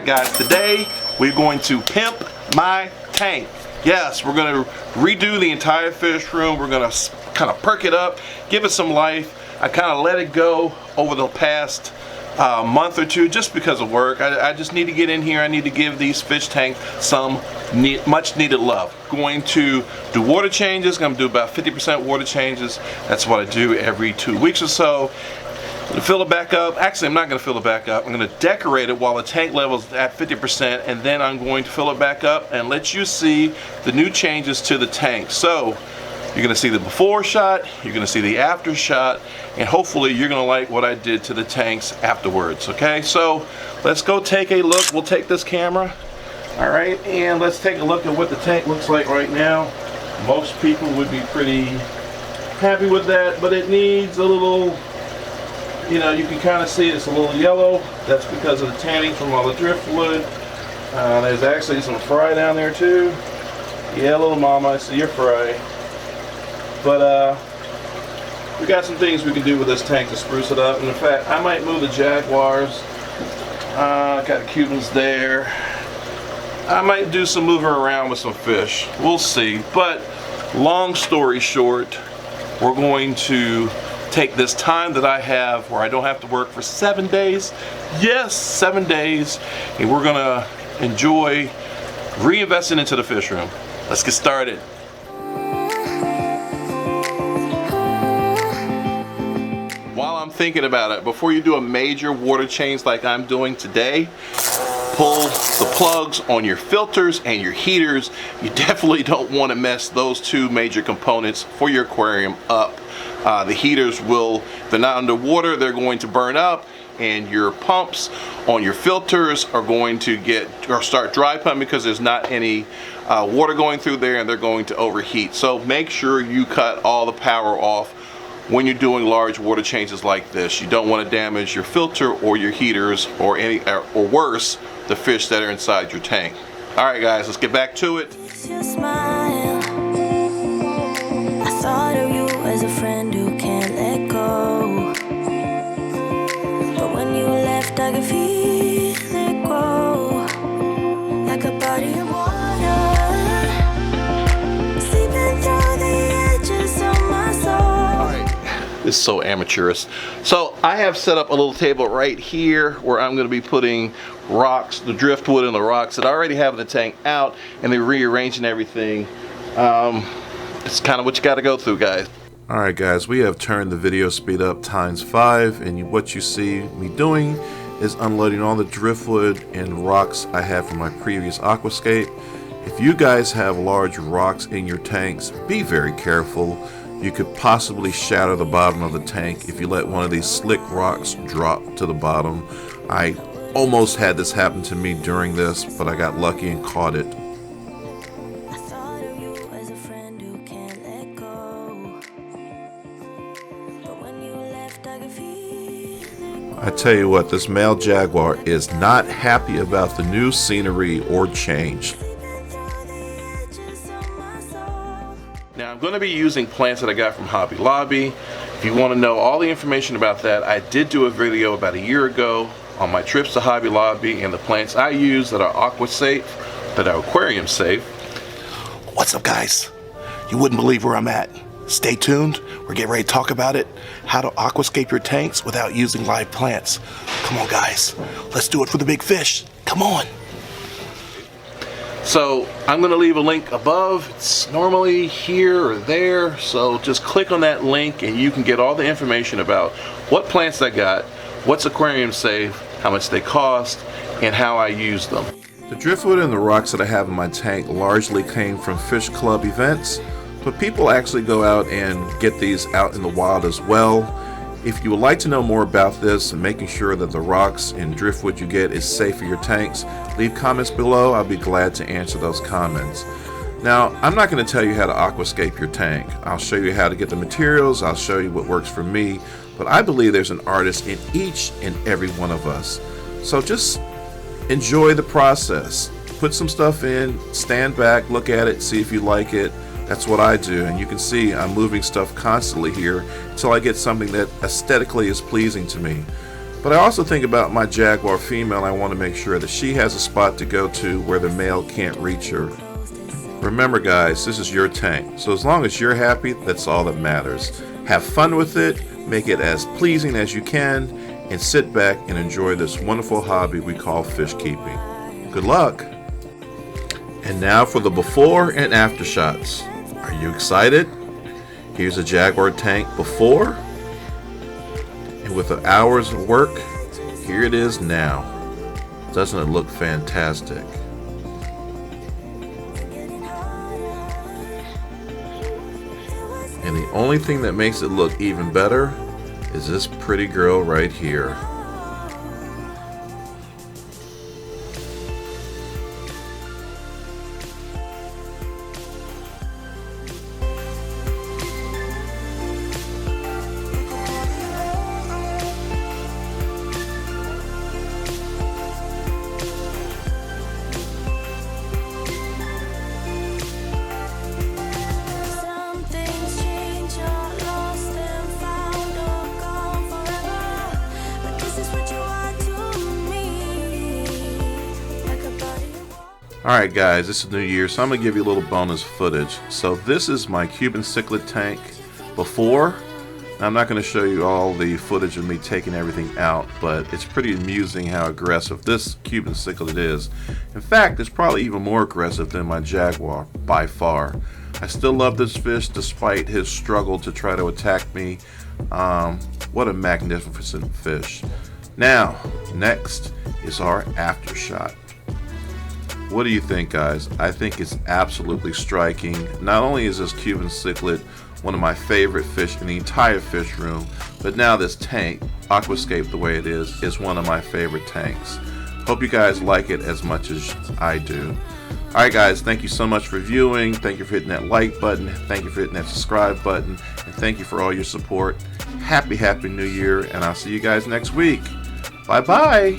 Alright guys, today we're going to pimp my tank. Yes, we're going to redo the entire fish room. We're going to kind of perk it up, give it some life. I kind of let it go over the past month or two just because of work. I just need to get in here. I need to give these fish tanks some much needed love. Going to do water changes. I'm going to do about 50% water changes. That's what I do every 2 weeks or so. To fill it back up. Actually, I'm not going to fill it back up. I'm going to decorate it while the tank level's at 50%, and then I'm going to fill it back up and let you see the new changes to the tank. So you're going to see the before shot, you're going to see the after shot, and hopefully you're going to like what I did to the tanks afterwards. Okay, so let's go take a look. We'll take this camera. All right, and let's take a look at what the tank looks like right now. Most people would be pretty happy with that, but it needs a little, you know, you can kind of see it's a little yellow. That's because of the tanning from all the driftwood. There's actually some fry down there too. Yeah, little mama, I see your fry. But we got some things we can do with this tank to spruce it up. And in fact, I might move the Jaguars. Got the Cubans there. I might do some moving around with some fish. We'll see. But long story short, we're going to take this time that I have where I don't have to work for 7 days. Yes, 7 days. And we're gonna enjoy reinvesting into the fish room. Let's get started. While I'm thinking about it, before you do a major water change like I'm doing today, pull the plugs on your filters and your heaters. You definitely don't want to mess those two major components for your aquarium up. The heaters will, if they're not underwater, they're going to burn up, and your pumps on your filters are going to start dry pumping because there's not any water going through there, and they're going to overheat. So make sure you cut all the power off when you're doing large water changes like this. You don't want to damage your filter or your heaters or or worse, the fish that are inside your tank. All right guys, let's get back to it. Your smile. I thought of you as a friend who can't let go, but when you left I could feel it grow like a body of water, sleeping through the edges of my soul. It's so amateurish. So I have set up a little table right here where I'm going to be putting rocks, the driftwood and the rocks that I already have in the tank out, and then rearranging everything. It's kind of what you got to go through, guys. Alright guys, we have turned the video speed up ×5, and what you see me doing is unloading all the driftwood and rocks I have from my previous aquascape. If you guys have large rocks in your tanks, be very careful. You could possibly shatter the bottom of the tank if you let one of these slick rocks drop to the bottom. I almost had this happen to me during this, but I got lucky and caught it. I thought of you as a friend who can't let go, but when you left I could feel it grow. I tell you what, this male jaguar is not happy about the new scenery or change. Now I'm going to be using plants that I got from Hobby Lobby. If you want to know all the information about that, I did do a video about a year ago on my trips to Hobby Lobby and the plants I use that are aqua safe, that are aquarium safe. What's up guys? You wouldn't believe where I'm at. Stay tuned, we're getting ready to talk about it. How to aquascape your tanks without using live plants. Come on guys, let's do it for the big fish. Come on. So I'm going to leave a link above. It's normally here or there, so just click on that link and you can get all the information about what plants I got, what's aquarium safe, how much they cost, and how I use them. The driftwood and the rocks that I have in my tank largely came from fish club events, but people actually go out and get these out in the wild as well. If you would like to know more about this and making sure that the rocks and driftwood you get is safe for your tanks, leave comments below. I'll be glad to answer those comments. Now, I'm not going to tell you how to aquascape your tank. I'll show you how to get the materials, I'll show you what works for me, but I believe there's an artist in each and every one of us. So just enjoy the process. Put some stuff in, stand back, look at it, see if you like it. That's what I do, and you can see I'm moving stuff constantly here until I get something that aesthetically is pleasing to me. But I also think about my Jaguar female. I want to make sure that she has a spot to go to where the male can't reach her. Remember guys, this is your tank, so as long as you're happy, that's all that matters. Have fun with it, make it as pleasing as you can, and sit back and enjoy this wonderful hobby we call fish keeping. Good luck! And now for the before and after shots. Are you excited? Here's a Jaguar tank before, and with an hour's work, here it is now. Doesn't it look fantastic? And the only thing that makes it look even better is this pretty girl right here. Alright guys, this is New Year, so I'm going to give you a little bonus footage. So this is my Cuban cichlid tank before. Now, I'm not going to show you all the footage of me taking everything out, but it's pretty amusing how aggressive this Cuban cichlid is. In fact, it's probably even more aggressive than my Jaguar, by far. I still love this fish despite his struggle to try to attack me. What a magnificent fish. Now, next is our after shot. What do you think, guys? I think it's absolutely striking. Not only is this Cuban cichlid one of my favorite fish in the entire fish room, but now this tank, Aquascape the way it is one of my favorite tanks. Hope you guys like it as much as I do. Alright guys, thank you so much for viewing. Thank you for hitting that like button. Thank you for hitting that subscribe button. And thank you for all your support. Happy New Year, and I'll see you guys next week. Bye-bye.